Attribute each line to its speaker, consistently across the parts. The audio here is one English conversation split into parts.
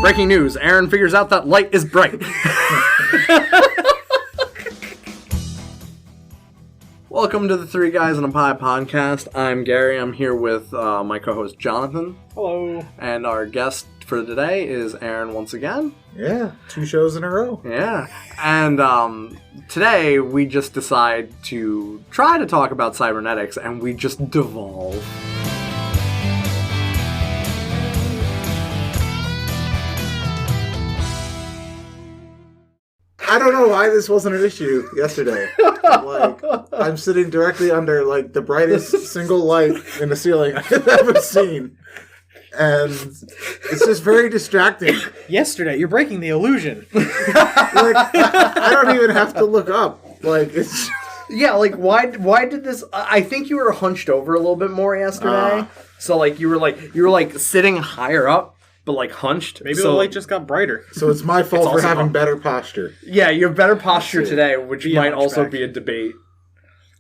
Speaker 1: Breaking news, Aaron figures out that light is bright. Welcome to the Three Guys in a Pie podcast. I'm Gary. I'm here with my co-host Jonathan.
Speaker 2: Hello.
Speaker 1: And our guest for today is Aaron once again.
Speaker 3: Yeah, 2 shows in a row.
Speaker 1: Yeah. And today we just decide to try to talk about cybernetics, and we just devolve.
Speaker 3: I don't know why this wasn't an issue yesterday. Like, I'm sitting directly under, like, the brightest single light in the ceiling I've ever seen. And it's just very distracting.
Speaker 2: Yesterday, you're breaking the illusion.
Speaker 3: Like, I don't even have to look up. Like, it's...
Speaker 1: Yeah, like, why did this... I think you were hunched over a little bit more yesterday. So, like, you were sitting higher up. But, like, hunched.
Speaker 2: Maybe the light just got brighter.
Speaker 3: So it's my fault for having better posture.
Speaker 1: Yeah, you have better posture today, which might also be a debate.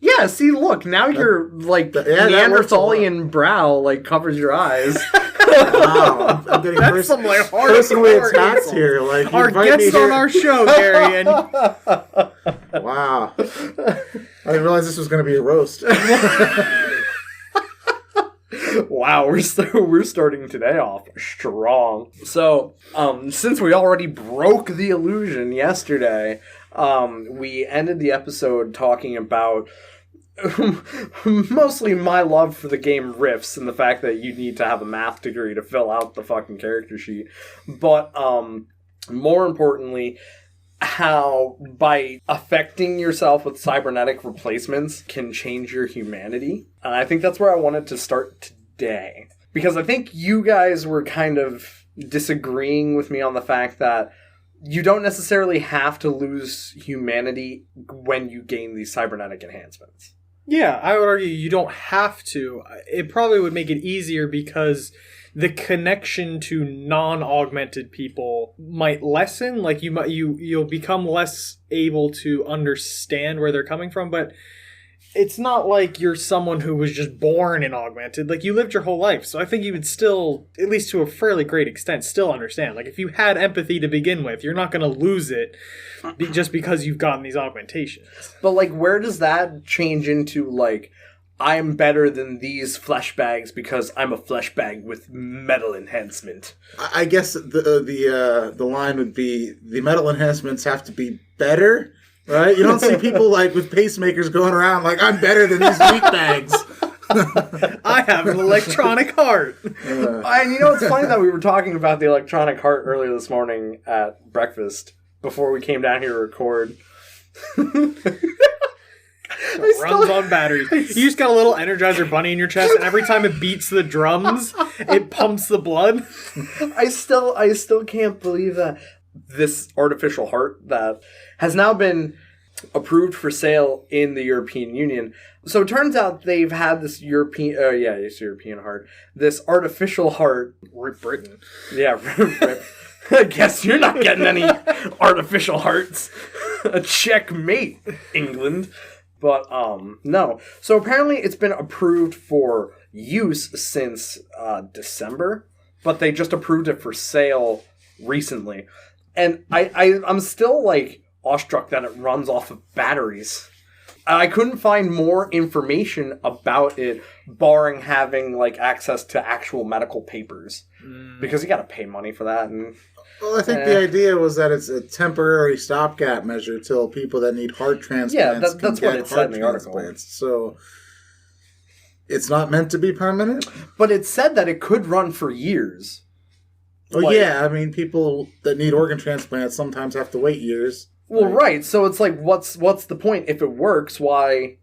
Speaker 1: Yeah, see, look, now your, like, Neanderthalian brow, like, covers your eyes.
Speaker 3: Wow. I'm getting personally attacked here. Like,
Speaker 2: our guest on our show, Gary. And...
Speaker 3: Wow. I didn't realize this was going to be a roast.
Speaker 1: Wow, we're starting today off strong. So, since we already broke the illusion yesterday, we ended the episode talking about mostly my love for the game Rifts and the fact that you need to have a math degree to fill out the fucking character sheet. But, more importantly, how by affecting yourself with cybernetic replacements can change your humanity. And I think that's where I wanted to start today. Because I think you guys were kind of disagreeing with me on the fact that you don't necessarily have to lose humanity when you gain these cybernetic enhancements.
Speaker 2: Yeah, I would argue you don't have to. It probably would make it easier because the connection to non-augmented people might lessen. Like you'll become less able to understand where they're coming from, but it's not like you're someone who was just born in augmented. Like, you lived your whole life, so I think you would still, at least to a fairly great extent, still understand. Like, if you had empathy to begin with, you're not going to lose it just because you've gotten these augmentations.
Speaker 1: But, like, where does that change into, like, I'm better than these flesh bags because I'm a flesh bag with metal enhancement?
Speaker 3: I guess the line would be the metal enhancements have to be better. Right? You don't see people, like, with pacemakers going around like, I'm better than these meat bags.
Speaker 2: I have an electronic heart.
Speaker 1: And you know, it's funny that we were talking about the electronic heart earlier this morning at breakfast before we came down here to record.
Speaker 2: It runs on batteries. You just got a little Energizer bunny in your chest, and every time it beats the drums, it pumps the blood.
Speaker 1: I still can't believe that this artificial heart that has now been approved for sale in the European Union. So it turns out they've had this European heart, this artificial heart.
Speaker 2: Rip Britain.
Speaker 1: Yeah, rip. I guess you're not getting any artificial hearts. A checkmate, England. But, no. So apparently it's been approved for use since December, but they just approved it for sale recently. And I'm still, like, awestruck that it runs off of batteries. I couldn't find more information about it, barring having, like, access to actual medical papers. Because you gotta pay money for that. And
Speaker 3: well, I think the idea was that it's a temporary stopgap measure till people that need heart transplants
Speaker 1: that's what it said in the article.
Speaker 3: So it's not meant to be permanent?
Speaker 1: But it said that it could run for years.
Speaker 3: Oh, like, yeah, I mean, people that need organ transplants sometimes have to wait years.
Speaker 1: Well, right. So it's like, what's the point? If it works, why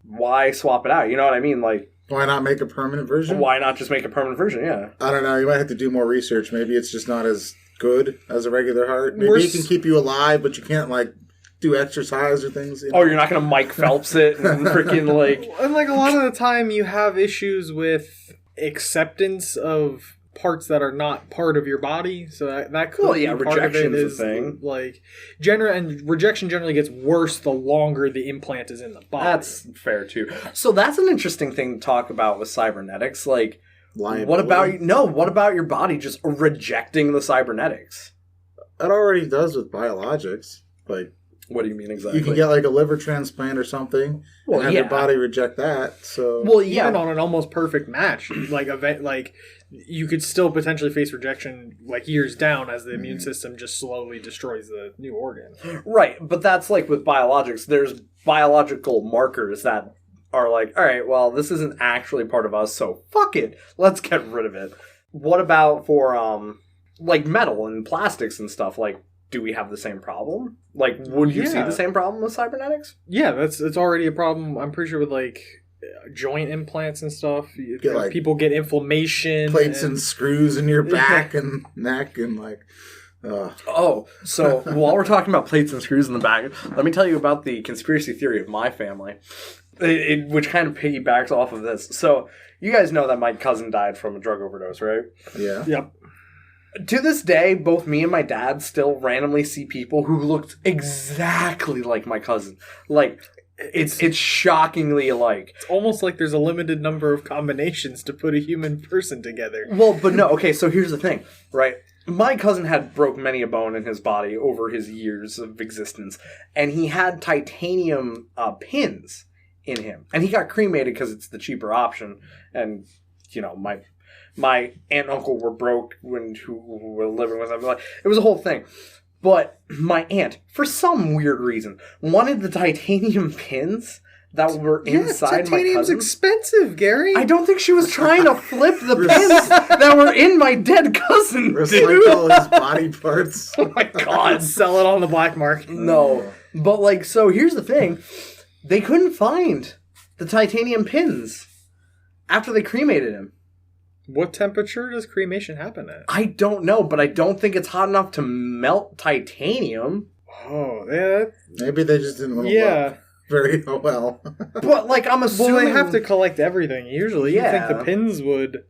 Speaker 1: swap it out? You know what I mean? Like,
Speaker 3: why not make a permanent version?
Speaker 1: Why not just make a permanent version? Yeah.
Speaker 3: I don't know. You might have to do more research. Maybe it's just not as good as a regular heart. Maybe it can keep you alive, but you can't, like, do exercise or things. You know?
Speaker 1: Oh, you're not going to Mike Phelps it and freaking, like...
Speaker 2: And, like, a lot of the time you have issues with acceptance of parts that are not part of your body, so that could be part of it. Is a thing. Like, rejection generally gets worse the longer the implant is in the body.
Speaker 1: That's fair too. So that's an interesting thing to talk about with cybernetics. Like, what about your body just rejecting the cybernetics?
Speaker 3: That already does with biologics. Like,
Speaker 1: What do you mean exactly?
Speaker 3: you can get like a liver transplant or something,
Speaker 1: Well,
Speaker 3: and have
Speaker 1: yeah.
Speaker 3: your body reject that. So,
Speaker 1: Well,
Speaker 2: Even
Speaker 1: yeah.
Speaker 2: on an almost perfect match, like you could still potentially face rejection like years down as the immune system just slowly destroys the new organ.
Speaker 1: Right, but that's like with biologics. There's biological markers that are like, all right, well, this isn't actually part of us, so fuck it. Let's get rid of it. What about for, like metal and plastics and stuff? Like, do we have the same problem? Like, would you see
Speaker 2: Yeah.
Speaker 1: the same problem with cybernetics?
Speaker 2: Yeah, it's already a problem. I'm pretty sure with like joint implants and stuff,
Speaker 3: Get, like,
Speaker 2: people get inflammation,
Speaker 3: plates and screws in your back and neck and like.
Speaker 1: Oh, so while we're talking about plates and screws in the back, let me tell you about the conspiracy theory of my family, which kind of piggybacks off of this. So, you guys know that my cousin died from a drug overdose, right?
Speaker 3: Yeah.
Speaker 2: Yep.
Speaker 1: To this day, both me and my dad still randomly see people who looked exactly like my cousin. Like, it's shockingly alike.
Speaker 2: It's almost like there's a limited number of combinations to put a human person together.
Speaker 1: Well, but no, okay, so here's the thing, right? My cousin had broke many a bone in his body over his years of existence, and he had titanium pins in him. And he got cremated because it's the cheaper option, and, you know, my aunt and uncle were broke who were living with him. Like, it was a whole thing. But my aunt, for some weird reason, wanted the titanium pins that were inside my
Speaker 2: titanium's
Speaker 1: cousin.
Speaker 2: expensive, Gary.
Speaker 1: I don't think she was trying to flip the pins that were in my dead cousin, dude.
Speaker 3: Recycle his body parts.
Speaker 1: Oh my god.
Speaker 2: Sell it on the black market.
Speaker 1: No. But, like, so here's the thing. They couldn't find the titanium pins after they cremated him.
Speaker 2: What temperature does cremation happen at?
Speaker 1: I don't know, but I don't think it's hot enough to melt titanium.
Speaker 2: Oh, yeah.
Speaker 3: Maybe they just didn't want to
Speaker 2: Yeah.
Speaker 3: look very well.
Speaker 1: But, like, I'm assuming...
Speaker 2: Well, they have to collect everything. Usually, you think
Speaker 1: Yeah.
Speaker 2: the pins would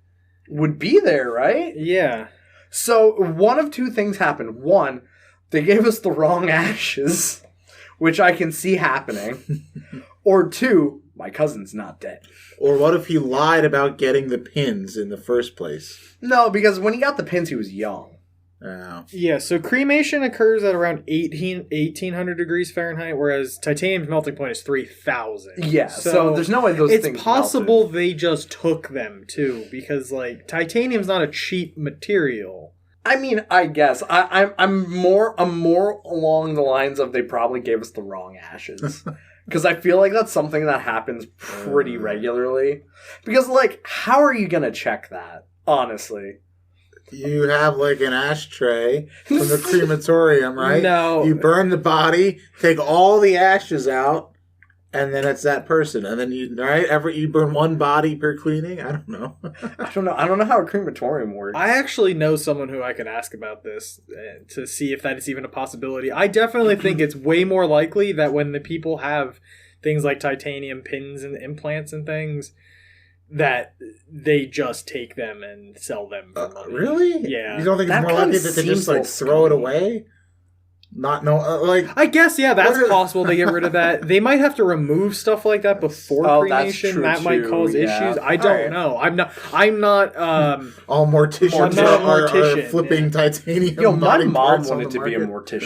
Speaker 1: be there, right?
Speaker 2: Yeah.
Speaker 1: So, one of two things happened. One, they gave us the wrong ashes, which I can see happening. Or two, my cousin's not dead.
Speaker 3: Or what if he lied about getting the pins in the first place?
Speaker 1: No, because when he got the pins, he was young.
Speaker 3: Oh.
Speaker 2: Yeah, so cremation occurs at around 1800 degrees Fahrenheit, whereas titanium's melting point is 3,000.
Speaker 1: Yeah, so there's no way those things
Speaker 2: It's possible
Speaker 1: melted.
Speaker 2: they just took them, too, because, like, titanium's not a cheap material.
Speaker 1: I mean, I guess. I'm more along the lines of they probably gave us the wrong ashes. Because I feel like that's something that happens pretty regularly. Because, like, how are you going to check that, honestly?
Speaker 3: You have like an ashtray from the crematorium, right?
Speaker 2: No.
Speaker 3: You burn the body, take all the ashes out, and then it's that person. And then you burn one body per cleaning? I don't know.
Speaker 1: I don't know how a crematorium works.
Speaker 2: I actually know someone who I could ask about this to see if that is even a possibility. I definitely think it's way more likely that when the people have things like titanium pins and implants and things, that they just take them and sell them for money.
Speaker 3: Really?
Speaker 2: Yeah.
Speaker 3: You don't think it's
Speaker 1: That
Speaker 3: more
Speaker 1: kinda
Speaker 3: likely that they just
Speaker 1: seems
Speaker 3: like
Speaker 1: like
Speaker 3: throw it
Speaker 1: scummy.
Speaker 3: away? Not know, like
Speaker 2: I guess, yeah, that's
Speaker 3: What are-
Speaker 2: possible to get rid of that. They might have to remove stuff like that before
Speaker 1: Oh, that's
Speaker 2: cremation.
Speaker 1: true,
Speaker 2: That might
Speaker 1: too,
Speaker 2: cause
Speaker 1: yeah.
Speaker 2: issues. I don't
Speaker 1: Alright.
Speaker 2: know. I'm not
Speaker 3: all morticians
Speaker 2: I'm not a
Speaker 3: are
Speaker 2: mortician,
Speaker 3: flipping
Speaker 2: yeah.
Speaker 3: titianium.
Speaker 1: Yo, my
Speaker 3: body
Speaker 1: mom
Speaker 3: parts on
Speaker 1: wanted
Speaker 3: the
Speaker 1: to be a
Speaker 3: market.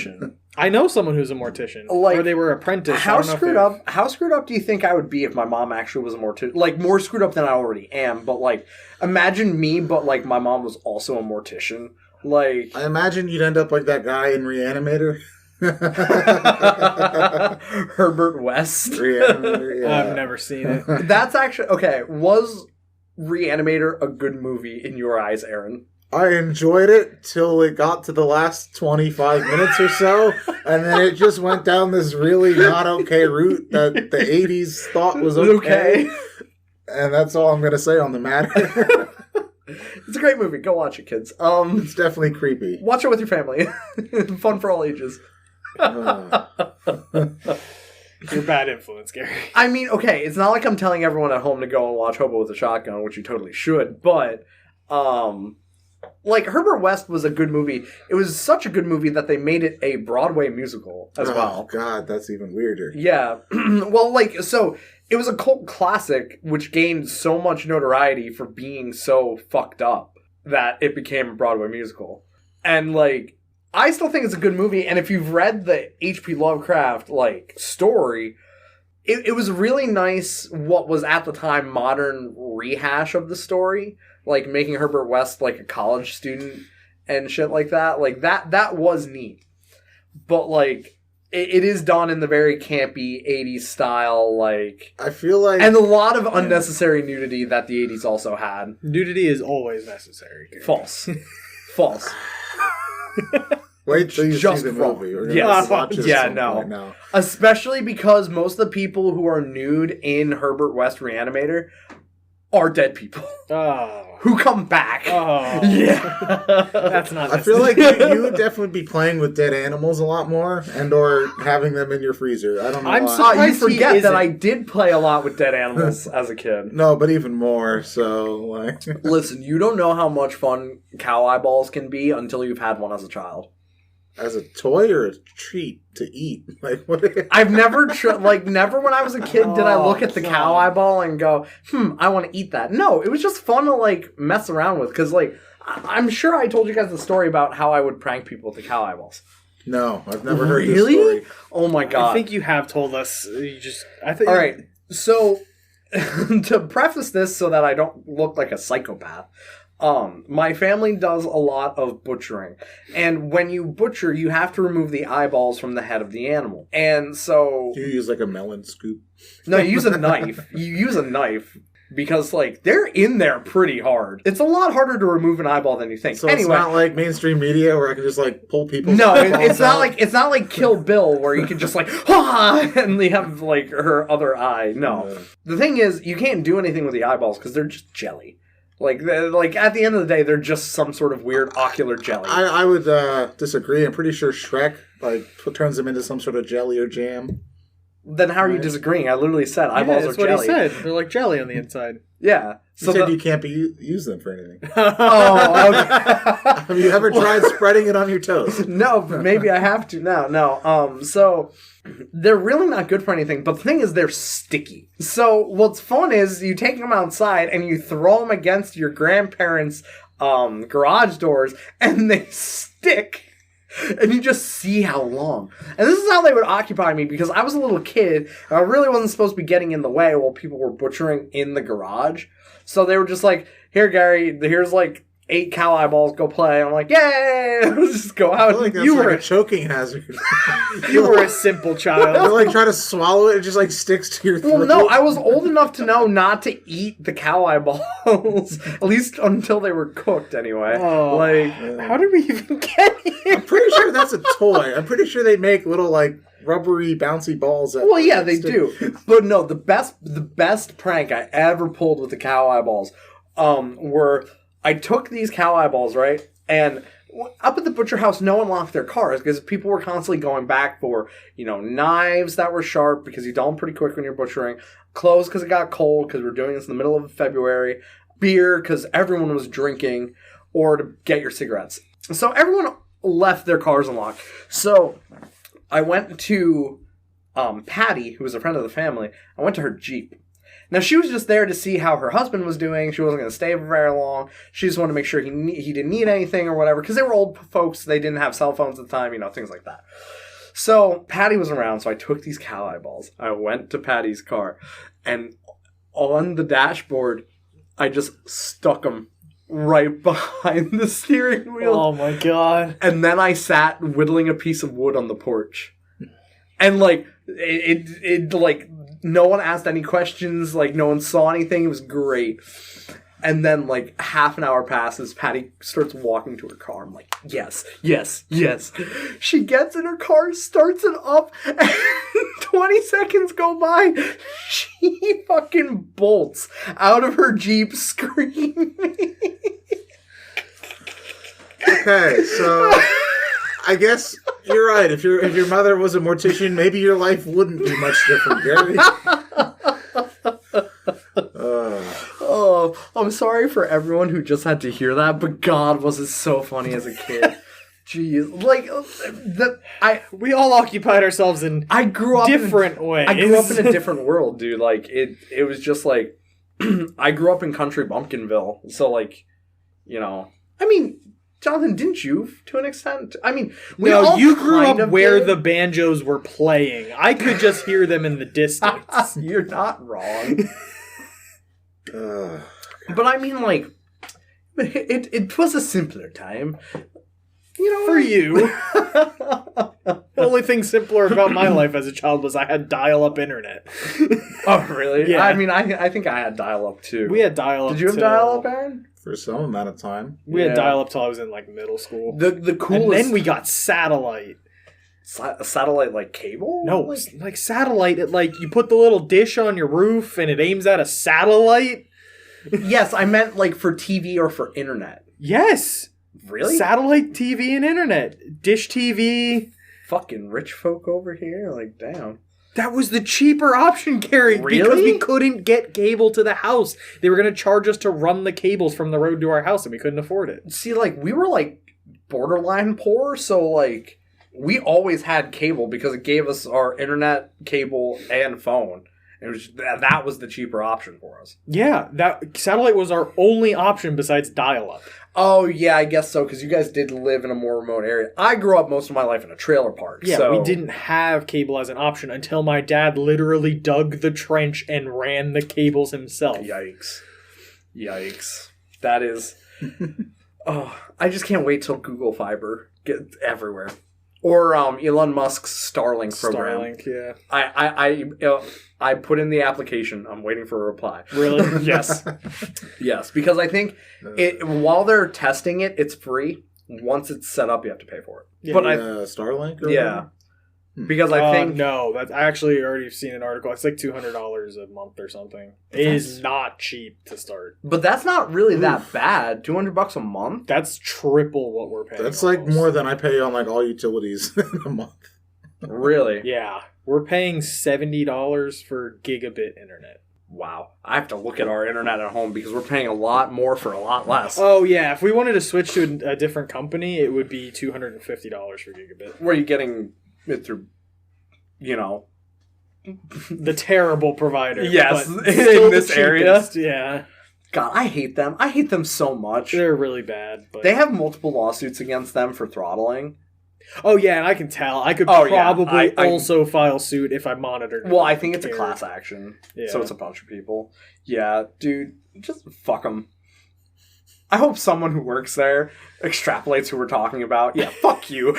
Speaker 2: I
Speaker 1: mortician.
Speaker 2: know someone who's a mortician.
Speaker 1: Like,
Speaker 2: or they were apprenticed. I
Speaker 1: How
Speaker 2: don't know if
Speaker 1: screwed
Speaker 2: they-
Speaker 1: up? How screwed up do you think I would be if my mom actually was a mortician? Like, more screwed up than I already am. But like, imagine me, but like my mom was also a mortician. Like,
Speaker 3: I imagine you'd end up like that guy in Reanimator.
Speaker 1: Herbert West.
Speaker 3: Reanimator, yeah.
Speaker 2: I've never seen it.
Speaker 1: That's actually okay. Was Reanimator a good movie in your eyes, Aaron?
Speaker 3: I enjoyed it till it got to the last 25 minutes or so, and then it just went down this really not okay route that the 80s thought was okay. And that's all I'm going to say on the matter.
Speaker 1: It's a great movie. Go watch it, kids.
Speaker 3: It's definitely creepy.
Speaker 1: Watch it with your family. Fun for all ages.
Speaker 2: You're a bad influence, Gary.
Speaker 1: I mean, okay, it's not like I'm telling everyone at home to go and watch Hobo with a Shotgun, which you totally should, but like Herbert West was a good movie. It was such a good movie that they made it a Broadway musical as
Speaker 3: Oh,
Speaker 1: well.
Speaker 3: God, that's even weirder.
Speaker 1: Yeah. Well, like, so it was a cult classic which gained so much notoriety for being so fucked up that it became a Broadway musical. And like I still think it's a good movie, and if you've read the H.P. Lovecraft, like, story, it was really nice what was at the time modern rehash of the story, like making Herbert West like a college student and shit like that. Like, that was neat. But, like, it is done in the very campy 80s style, like...
Speaker 3: I feel like...
Speaker 1: And a lot of unnecessary nudity that the 80s also had.
Speaker 2: Nudity is always necessary.
Speaker 1: False. False.
Speaker 3: Wait till you
Speaker 1: Just
Speaker 3: see the
Speaker 1: wrong.
Speaker 3: movie. We're gonna
Speaker 1: Yes.
Speaker 3: watch it at
Speaker 1: Yeah,
Speaker 3: some
Speaker 1: no.
Speaker 3: point now.
Speaker 1: Especially because most of the people who are nude in Herbert West Reanimator are dead people
Speaker 2: Oh.
Speaker 1: who come back.
Speaker 2: Oh.
Speaker 1: Yeah.
Speaker 2: That's not
Speaker 3: I feel like you would definitely be playing with dead animals a lot more, and or having them in your freezer. I don't know
Speaker 2: I'm
Speaker 3: why.
Speaker 2: surprised-
Speaker 1: You forget
Speaker 2: He
Speaker 1: that
Speaker 2: isn't.
Speaker 1: I did play a lot with dead animals as a kid.
Speaker 3: No, but even more, so, like...
Speaker 1: Listen, you don't know how much fun cow eyeballs can be until you've had one as a child.
Speaker 3: As a toy or a treat to eat? Like, what?
Speaker 1: I've never, never when I was a kid did I look at the cow
Speaker 2: God.
Speaker 1: eyeball and go, I want to eat that. No, it was just fun to, like, mess around with. Because, like, I'm sure I told you guys the story about how I would prank people with the cow eyeballs.
Speaker 3: No, I've never heard
Speaker 1: Really?
Speaker 3: this story.
Speaker 1: Oh my god.
Speaker 2: I think you have told us. You just. I think.
Speaker 1: All right. So, to preface this so that I don't look like a psychopath, my family does a lot of butchering. And when you butcher, you have to remove the eyeballs from the head of the animal. And so...
Speaker 3: Do you use, like, a melon scoop?
Speaker 1: No, you use a knife. You use a knife because, like, they're in there pretty hard. It's a lot harder to remove an eyeball than you think.
Speaker 3: So
Speaker 1: anyway,
Speaker 3: it's not like mainstream media where I can just, like, pull people...
Speaker 1: no, it's not like Kill Bill where you can just like and they have like her other eye. No, the thing is you can't do anything with the eyeballs because they're just jelly. Like at the end of the day, they're just some sort of weird ocular jelly.
Speaker 3: I would disagree. I'm pretty sure Shrek turns them into some sort of jelly or jam.
Speaker 1: Then how are you disagreeing? I literally said eyeballs
Speaker 2: that's
Speaker 1: are jelly.
Speaker 2: what he said. They're like jelly on the inside.
Speaker 1: Yeah.
Speaker 3: You said you can't use them for anything.
Speaker 1: Oh, okay.
Speaker 3: Have you ever tried spreading it on your toast?
Speaker 1: No, but maybe I have to now. No. So they're really not good for anything. But the thing is, they're sticky. So what's fun is you take them outside and you throw them against your grandparents' garage doors, and they stick. And you just see how long. And this is how they would occupy me, because I was a little kid, and I really wasn't supposed to be getting in the way while people were butchering in the garage. So they were just like, here, Gary, here's like 8 cow eyeballs, go play. I'm like, yay! Just go out.
Speaker 3: I feel like that's like a choking hazard.
Speaker 2: You were a simple child.
Speaker 3: You like try to swallow it, it just like sticks to your throat.
Speaker 1: Well, no, I was old enough to know not to eat the cow eyeballs. At least until they were cooked, anyway.
Speaker 2: Oh.
Speaker 1: Like,
Speaker 2: How did we even get here?
Speaker 3: I'm pretty sure that's a toy. I'm pretty sure they make little like rubbery bouncy balls.
Speaker 1: well, yeah, they do. But no, the best prank I ever pulled with the cow eyeballs were I took these cow eyeballs, right, and up at the butcher house, no one locked their cars because people were constantly going back for, knives that were sharp because you dull them pretty quick when you're butchering, clothes because it got cold because we're doing this in the middle of February, beer because everyone was drinking, or to get your cigarettes. So everyone left their cars unlocked. So I went to Patty, who was a friend of the family. I went to her Jeep. Now, she was just there to see how her husband was doing. She wasn't going to stay for very long. She just wanted to make sure he didn't need anything or whatever, because they were old folks. They didn't have cell phones at the time, things like that. So Patty was around, so I took these cow eyeballs. I went to Patty's car, and on the dashboard, I just stuck them right behind the steering wheel.
Speaker 2: Oh, my God.
Speaker 1: And then I sat whittling a piece of wood on the porch. And, it no one asked any questions, no one saw anything. It was great. And then, half an hour passes, Patty starts walking to her car. I'm like, yes. She gets in her car, starts it up, and 20 seconds go by. She fucking bolts out of her Jeep screaming.
Speaker 3: Okay, so I guess you're right. If your mother was a mortician, maybe your life wouldn't be much different, Gary.
Speaker 1: Oh, I'm sorry for everyone who just had to hear that, but God, was it so funny as a kid. Jeez.
Speaker 2: We all occupied ourselves in
Speaker 1: I grew up
Speaker 2: different ways.
Speaker 1: I grew up in a different world, dude. It was just I grew up in country Bumpkinville. So, I mean, Jonathan, didn't you to an extent? I mean,
Speaker 2: No, you grew up where the banjos were playing. I could just hear them in the distance.
Speaker 1: You're not wrong.
Speaker 3: Ugh.
Speaker 1: But I mean, like, it was a simpler time. You know,
Speaker 2: For you. The only thing simpler about my life as a child was I had dial-up internet.
Speaker 1: Oh, really?
Speaker 2: Yeah.
Speaker 1: I mean, I think I had dial-up too.
Speaker 2: We had dial-up.
Speaker 1: Did you have dial-up, Aaron?
Speaker 3: For some amount of time.
Speaker 2: We
Speaker 1: Yeah.
Speaker 2: had dial-up till I was in like middle school.
Speaker 1: The coolest.
Speaker 2: And then we got satellite.
Speaker 1: Satellite like cable?
Speaker 2: No, like satellite. It like you put the little dish on your roof and it aims at a satellite.
Speaker 1: Yes, I meant like for TV or for internet.
Speaker 2: Yes.
Speaker 1: Really?
Speaker 2: Satellite TV and internet. Dish TV.
Speaker 1: Fucking rich folk over here. Like, damn.
Speaker 2: That was the cheaper option, Gary.
Speaker 1: Really?
Speaker 2: Because we couldn't get cable to the house. They were going to charge us to run the cables from the road to our house, and we couldn't afford it.
Speaker 1: See, like, we were like borderline poor, so like we always had cable because it gave us our internet, cable, and phone. It was that was the cheaper option for us.
Speaker 2: Yeah, that satellite was our only option besides dial-up.
Speaker 1: Oh yeah, I guess so because you guys did live in a more remote area. I grew up most of my life in a trailer park.
Speaker 2: Yeah,
Speaker 1: so
Speaker 2: we didn't have cable as an option until my dad literally dug the trench and ran the cables himself.
Speaker 1: Yikes! That is. Oh, I just can't wait till Google Fiber gets everywhere, or Elon Musk's Starlink program.
Speaker 2: Starlink, yeah.
Speaker 1: I put in the application. I'm waiting for a reply.
Speaker 2: Really?
Speaker 1: Yes, because I think while they're testing it, it's free. Once it's set up, you have to pay for it.
Speaker 2: Yeah,
Speaker 1: but
Speaker 3: Starlink? Or
Speaker 1: yeah, because I think
Speaker 2: no, I actually already seen an article. It's like $200 a month or something. It is not cheap to start.
Speaker 1: But that's not really that bad. $200 a month.
Speaker 2: That's triple what we're paying.
Speaker 3: That's
Speaker 2: almost.
Speaker 3: like more than I pay on like all utilities in a month.
Speaker 1: Really?
Speaker 2: Yeah, we're paying $70 for gigabit internet.
Speaker 1: Wow. I have to look at our internet at home because we're paying a lot more for a lot less.
Speaker 2: Oh yeah, if we wanted to switch to a different company, it would be $250 for gigabit.
Speaker 1: Where are you getting it through?
Speaker 2: The terrible provider.
Speaker 1: Yes,
Speaker 2: but
Speaker 1: in
Speaker 2: still
Speaker 1: this
Speaker 2: the
Speaker 1: area.
Speaker 2: cheapest, yeah.
Speaker 1: God, I hate them. I hate them so much.
Speaker 2: They're really bad. But
Speaker 1: They have multiple lawsuits against them for throttling.
Speaker 2: oh yeah, and I can tell. I could
Speaker 1: Oh, yeah.
Speaker 2: probably
Speaker 1: I-
Speaker 2: also file suit if I monitored.
Speaker 1: Well, I think it's a
Speaker 2: care.
Speaker 1: class action.
Speaker 2: Yeah.
Speaker 1: So it's a bunch of people. Yeah, dude, just fuck them. I hope someone who works there extrapolates who we're talking about. Yeah, fuck you.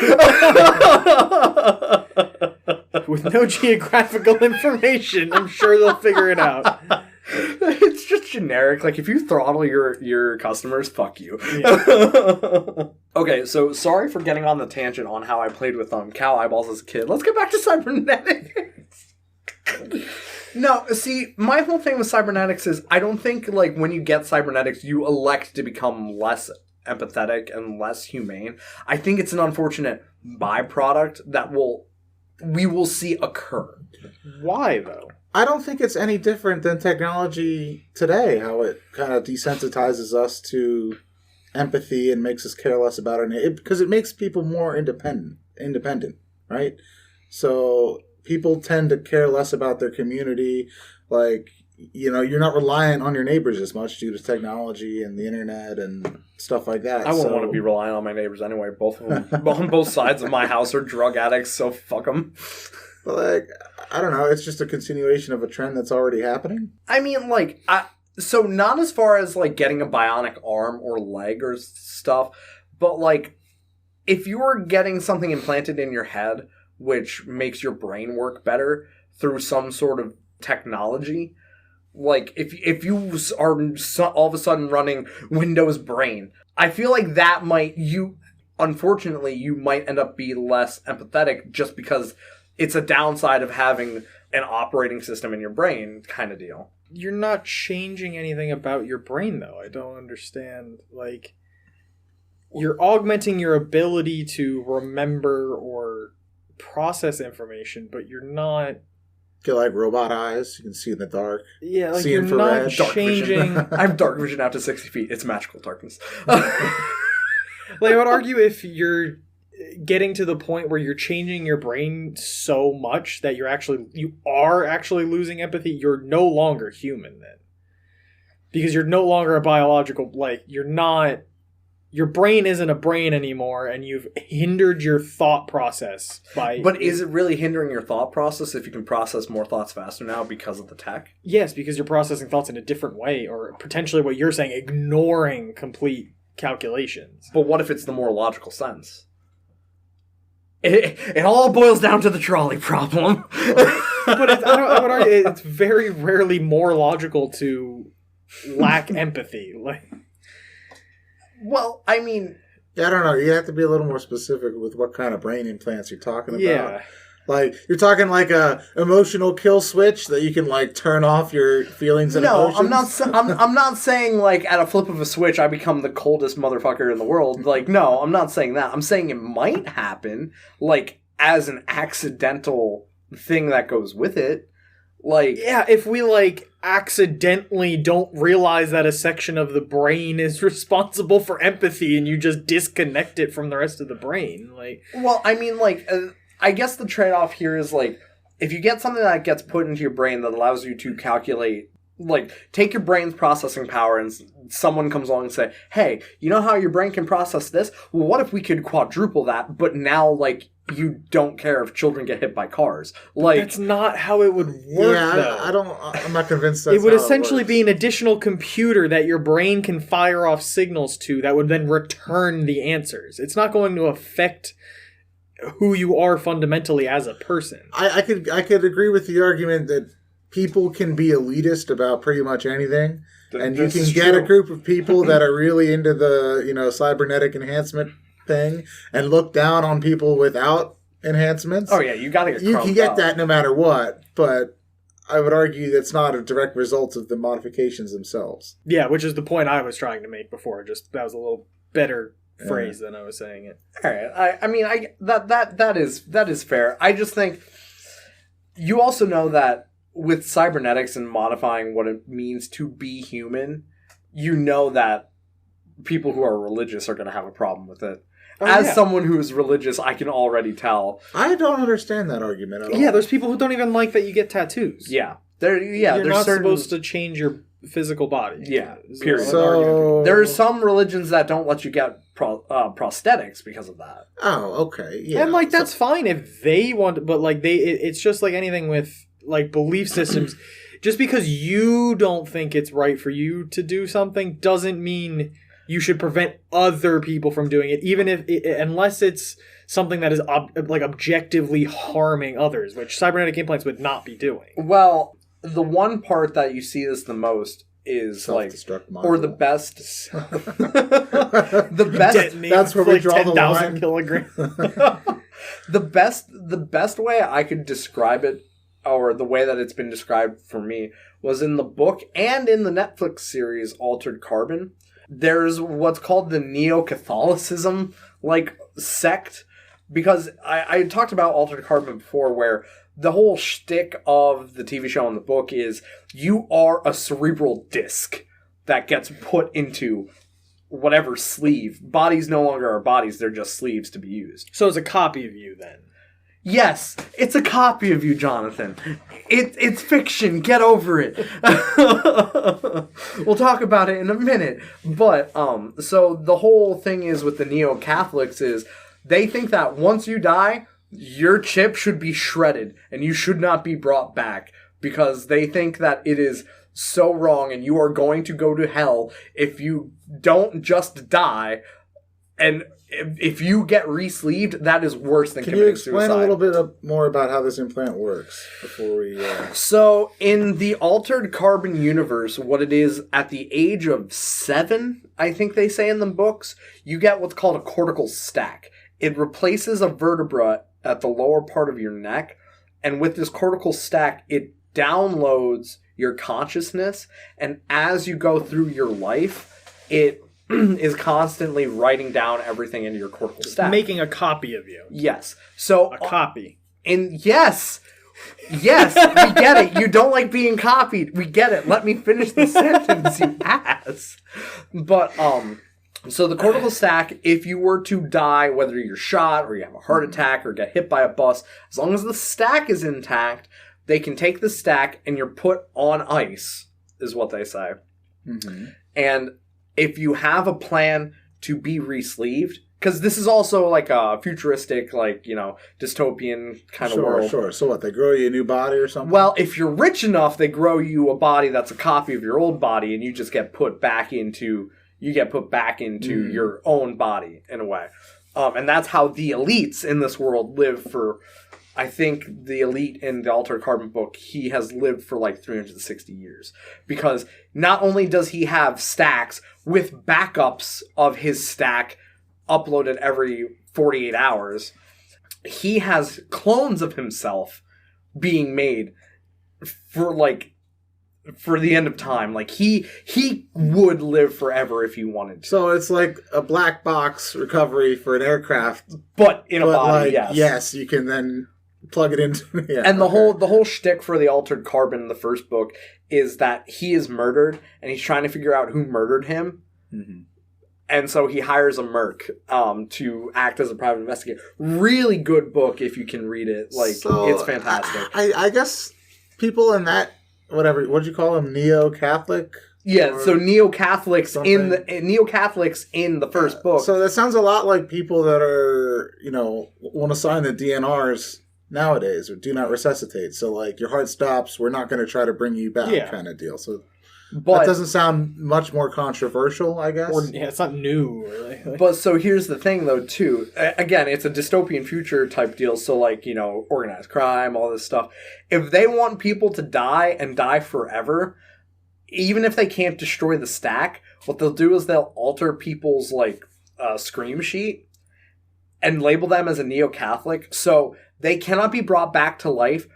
Speaker 2: With no geographical information, I'm sure they'll figure it out.
Speaker 1: It's just generic. Like, if you throttle your customers, fuck you.
Speaker 2: Yeah.
Speaker 1: Okay, so sorry for getting on the tangent on how I played with cow eyeballs as a kid. Let's get back to cybernetics. No, see, my whole thing with cybernetics is I don't think, like, when you get cybernetics, you elect to become less empathetic and less humane. I think it's an unfortunate byproduct that we will see occur.
Speaker 2: Why though?
Speaker 3: I don't think it's any different than technology today, how it kind of desensitizes us to empathy and makes us care less about our because it makes people more independent, right? So people tend to care less about their community. Like, you're not reliant on your neighbors as much due to technology and the internet and stuff like that.
Speaker 1: I wouldn't want to be relying on my neighbors anyway. Both of them, on both sides of my house, are drug addicts, so fuck them.
Speaker 3: But, like, I don't know. It's just a continuation of a trend that's already happening.
Speaker 1: I mean, like, so not as far as, like, getting a bionic arm or leg or stuff, but, like, if you were getting something implanted in your head which makes your brain work better through some sort of technology, like, if you are all of a sudden running Windows Brain, I feel like that unfortunately, you might end up being less empathetic just because it's a downside of having an operating system in your brain kind of deal.
Speaker 2: You're not changing anything about your brain, though. I don't understand. Like, you're augmenting your ability to remember or process information, but you're not...
Speaker 3: Get, like, robot eyes. You can see in the dark.
Speaker 2: Yeah, like,
Speaker 3: See
Speaker 2: you're not
Speaker 3: infrared.
Speaker 1: Dark
Speaker 2: changing...
Speaker 1: vision. I have dark vision out to 60 feet. It's magical darkness.
Speaker 2: Like, I would argue if you're getting to the point where you're changing your brain so much that you are actually losing empathy, you're no longer human then. Because you're no longer a biological, like, you're not your brain isn't a brain anymore, and you've hindered your thought process by...
Speaker 1: But is it really hindering your thought process if you can process more thoughts faster now because of the tech?
Speaker 2: Yes, because you're processing thoughts in a different way, or potentially what you're saying, ignoring complete calculations.
Speaker 1: But what if it's the more logical sense? It all boils down to the trolley problem.
Speaker 2: But I would argue it's very rarely more logical to lack empathy. Like,
Speaker 1: well, I mean...
Speaker 3: Yeah, I don't know. You have to be a little more specific with what kind of brain implants you're talking about.
Speaker 2: yeah.
Speaker 3: Like, you're talking like a emotional kill switch that you can, like, turn off your feelings and emotions?
Speaker 1: I'm not saying, like, at a flip of a switch, I become the coldest motherfucker in the world. Like, no, I'm not saying that. I'm saying it might happen, like, as an accidental thing that goes with it. Like...
Speaker 2: Yeah, if we, like, accidentally don't realize that a section of the brain is responsible for empathy and you just disconnect it from the rest of the brain. Like...
Speaker 1: Well, I mean, like... I guess the trade-off here is, like, if you get something that gets put into your brain that allows you to calculate, like, take your brain's processing power and someone comes along and say, hey, you know how your brain can process this? Well, what if we could quadruple that, but now, like, you don't care if children get hit by cars? Like,
Speaker 2: that's not how it would work, though.
Speaker 3: I'm not convinced that's
Speaker 2: it would
Speaker 3: how
Speaker 2: essentially
Speaker 3: works.
Speaker 2: be an additional computer that your brain can fire off signals to that would then return the answers. It's not going to affect who you are fundamentally as a person.
Speaker 3: I could agree with the argument that people can be elitist about pretty much anything, and you can get a group of people that are really into the cybernetic enhancement thing and look down on people without enhancements.
Speaker 1: Oh yeah, you gotta get.
Speaker 3: You can get that no matter what, but I would argue that's not a direct result of the modifications themselves.
Speaker 2: Yeah, which is the point I was trying to make before. Just that was a little better phrase than I was saying it.
Speaker 1: All right. I mean, that is fair. I just think you also know that with cybernetics and modifying what it means to be human, you know that people who are religious are going to have a problem with it. Someone who is religious, I can already tell.
Speaker 3: I don't understand that argument at all.
Speaker 2: Yeah, there's people who don't even like that you get tattoos.
Speaker 1: Yeah.
Speaker 2: You're not supposed to change your physical body.
Speaker 1: Yeah,
Speaker 2: period.
Speaker 3: So
Speaker 1: there are some religions that don't let you get prosthetics because of that.
Speaker 3: Oh, okay. Yeah.
Speaker 2: And like that's fine if they want, but like it's just like anything with like belief systems. Just because you don't think it's right for you to do something doesn't mean you should prevent other people from doing it, even if unless it's something that is objectively harming others, which cybernetic implants would not be doing.
Speaker 1: Well, the one part that you see this the most is like, or the best, the best.
Speaker 3: That's where we draw the line.
Speaker 2: Kilograms.
Speaker 1: the best way I could describe it, or the way that it's been described for me, was in the book and in the Netflix series Altered Carbon. There's what's called the Neo-Catholicism sect, because I talked about Altered Carbon before, where the whole shtick of the TV show and the book is you are a cerebral disc that gets put into whatever sleeve. Bodies no longer are bodies, they're just sleeves to be used.
Speaker 2: So it's a copy of you then?
Speaker 1: Yes, it's a copy of you, Jonathan. It's fiction, get over it. We'll talk about it in a minute. But, so the whole thing is with the Neo-Catholics is they think that once you die, your chip should be shredded and you should not be brought back, because they think that it is so wrong and you are going to go to hell if you don't just die. And if you get re-sleeved, that is worse than committing suicide.
Speaker 3: Can you explain a little bit more about how this implant works before we...
Speaker 1: So, in the Altered Carbon universe, what it is, at the age of 7, I think they say in the books, you get what's called a cortical stack. It replaces a vertebra at the lower part of your neck, and with this cortical stack, it downloads your consciousness, and as you go through your life, it is constantly writing down everything into your cortical stack.
Speaker 2: Making a copy of you.
Speaker 1: Yes. So
Speaker 2: a copy.
Speaker 1: Yes, we get it. You don't like being copied. We get it. Let me finish the sentence, you ass. But, so the cortical stack, if you were to die, whether you're shot or you have a heart attack or get hit by a bus, as long as the stack is intact, they can take the stack and you're put on ice, is what they say.
Speaker 3: Mm-hmm.
Speaker 1: And if you have a plan to be re-sleeved. Because this is also like a futuristic, like, dystopian kind of world.
Speaker 3: Sure. So what, they grow you a new body or something?
Speaker 1: Well, if you're rich enough, they grow you a body that's a copy of your old body, and you just get put back into your own body, in a way. And that's how the elites in this world live for... I think the elite in the Altered Carbon book, he has lived for like 360 years. Because not only does he have stacks with backups of his stack uploaded every 48 hours, he has clones of himself being made for the end of time. Like, he would live forever if he wanted to.
Speaker 3: So it's like a black box recovery for an aircraft.
Speaker 1: But in a body, yes.
Speaker 3: Yes, you can then... plug it into
Speaker 1: and the whole shtick for the Altered Carbon in the first book is that he is murdered and he's trying to figure out who murdered him, and so he hires a merc to act as a private investigator. Really good book if you can read it. It's fantastic.
Speaker 3: I guess people in that what'd you call them, neo-Catholic?
Speaker 1: Yeah, so neo-Catholics in the first book.
Speaker 3: So that sounds a lot like people that are want to sign the DNRs nowadays, or do not resuscitate. So like, your heart stops, we're not going to try to bring you back, kind of deal. So that doesn't sound much more controversial, I guess.
Speaker 2: It's not new, really.
Speaker 1: But so here's the thing, though, too. Again, it's a dystopian future type deal. So like, organized crime, all this stuff. If they want people to die and die forever, even if they can't destroy the stack, what they'll do is they'll alter people's scream sheet and label them as a neo-Catholic. So they cannot be brought back to life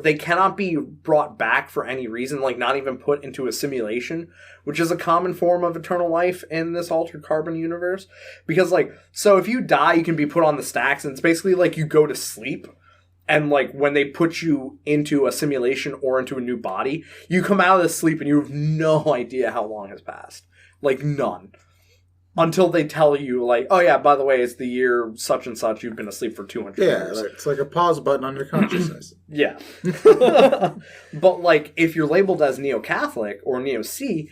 Speaker 1: they cannot be brought back for any reason, like not even put into a simulation, which is a common form of eternal life in this Altered Carbon universe. Because so if you die, you can be put on the stacks, and it's basically like you go to sleep, and when they put you into a simulation or into a new body, you come out of the sleep and you have no idea how long has passed. None. Until they tell you, oh yeah, by the way, it's the year such and such, you've been asleep for 200 years.
Speaker 3: Yeah, it's like a pause button on your consciousness.
Speaker 1: Yeah. But, if you're labeled as Neo-Catholic or Neo-C,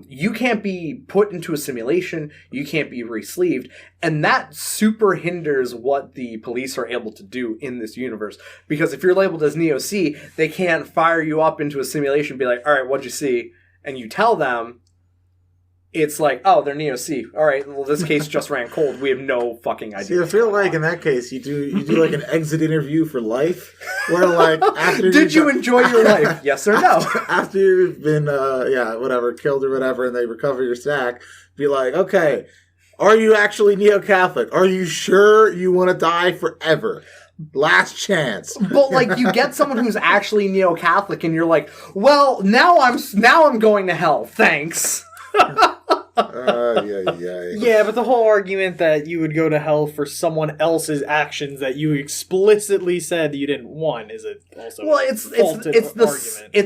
Speaker 1: you can't be put into a simulation, you can't be re-sleeved, and that super hinders what the police are able to do in this universe. Because if you're labeled as Neo-C, they can't fire you up into a simulation and be like, alright, what'd you see? And you tell them, it's like, oh, they're Neo-C. All right, well, this case just ran cold. We have no fucking idea.
Speaker 3: See, I feel like in that case, you do an exit interview for life, where after
Speaker 1: did you enjoy your life? Yes or no?
Speaker 3: After you've been killed or whatever, and they recover your stack, be like, okay, are you actually Neo-Catholic? Are you sure you want to die forever? Last chance.
Speaker 1: But you get someone who's actually Neo-Catholic, and you're like, well, now I'm going to hell. Thanks.
Speaker 2: Yeah, but the whole argument that you would go to hell for someone else's actions that you explicitly said you didn't want is also
Speaker 1: it's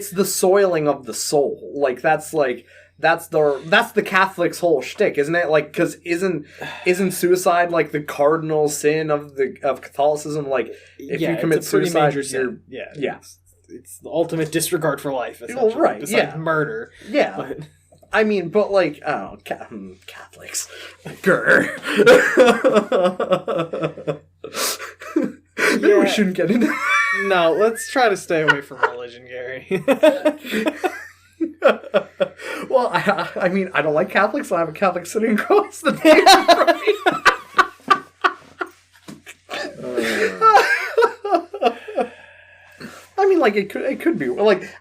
Speaker 1: the soiling of the soul. That's the Catholic's whole shtick, isn't it? Because isn't suicide the cardinal sin of Catholicism? If you commit suicide, you're
Speaker 2: it's the ultimate disregard for life.
Speaker 1: Well, right?
Speaker 2: Besides murder.
Speaker 1: Yeah.
Speaker 2: But...
Speaker 1: I mean, but Catholics. Grr. Maybe we shouldn't get into.
Speaker 2: No, let's try to stay away from religion, Gary.
Speaker 1: Well, I mean, I don't like Catholics. So I have a Catholic sitting across the table from me. I mean, it could be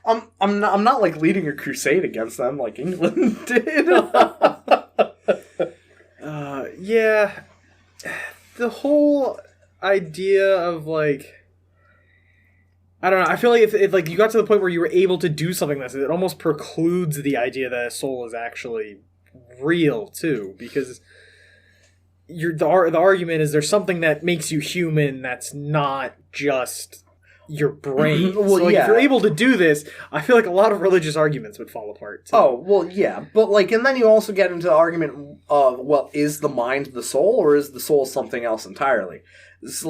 Speaker 1: I'm not leading a crusade against them like England did.
Speaker 2: Yeah, the whole idea of I don't know. I feel like if you got to the point where you were able to do something like this, it almost precludes the idea that a soul is actually real too, because the argument is there's something that makes you human that's not just your brain. Well, if you're able to do this, I feel like a lot of religious arguments would fall apart too.
Speaker 1: Oh, well, yeah. But, and then you also get into the argument of, well, is the mind the soul, or is the soul something else entirely? It's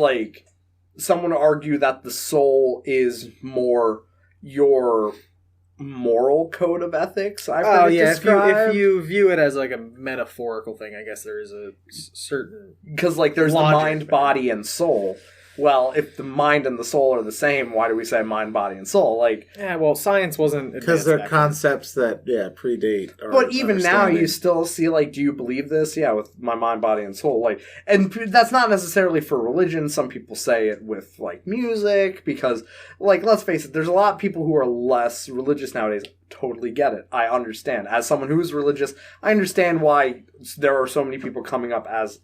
Speaker 1: someone would argue that the soul is more your moral code of ethics. I've
Speaker 2: Oh
Speaker 1: heard it
Speaker 2: yeah,
Speaker 1: described.
Speaker 2: if you view it as like a metaphorical thing, I guess there is a certain
Speaker 1: Because, like, there's the
Speaker 2: logic
Speaker 1: mind,
Speaker 2: to it.
Speaker 1: body, and soul. Well, if the mind and the soul are the same, why do we say mind, body, and soul? Like,
Speaker 2: yeah. Well, science wasn't
Speaker 3: Because
Speaker 2: advanced
Speaker 3: they're
Speaker 2: back then.
Speaker 3: concepts that predate. Our
Speaker 1: but even now,
Speaker 3: understanding.
Speaker 1: you still see, like, do you believe this? Yeah, with my mind, body, and soul. Like, and that's not necessarily for religion. Some people say it with, like, music, because, like, let's face it, there's a lot of people who are less religious nowadays. Totally get it. I understand. As someone who's religious, I understand why there are so many people coming up as